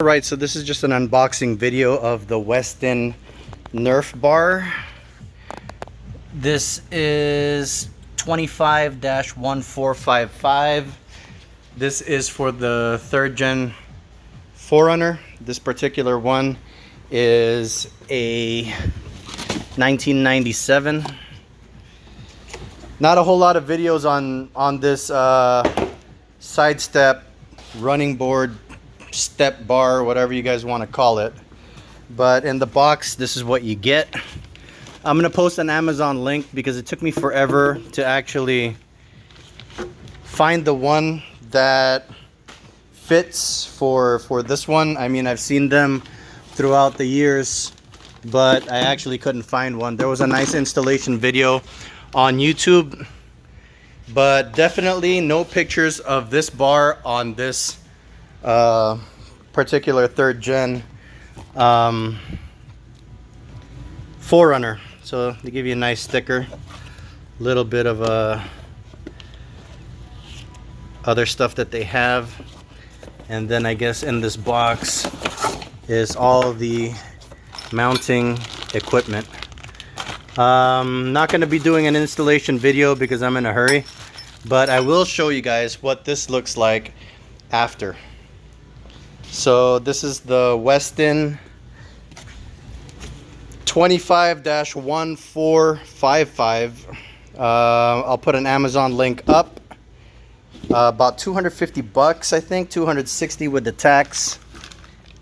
Alright, so this is just an unboxing video of the Westin Nerf bar. This is 25-1455. This is for the 3rd gen 4runner. This particular one is a 1997. Not a whole lot of videos on this sidestep running board, step bar, whatever you guys want to call it. But in the box, this is what you get. I'm gonna post an Amazon link because it took me forever to actually find the one that fits for this one. I mean, I've seen them throughout the years, but I actually couldn't find one. There was a nice installation video on YouTube, but definitely no pictures of this bar on this particular 3rd gen 4runner. So they give you a nice sticker, little bit of other stuff that they have, and then I guess in this box is all the mounting equipment. Not going to be doing an installation video because I'm in a hurry, but I will show you guys what this looks like after. So this is the Westin 25-1455. I'll put an Amazon link up. About 250 bucks, I think, 260 with the tax.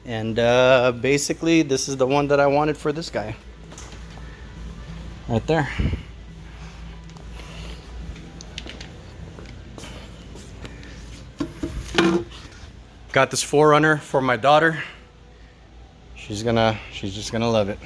And basically this is the one that I wanted for this guy. Right there. Got this 4runner for my daughter. She's just gonna love it.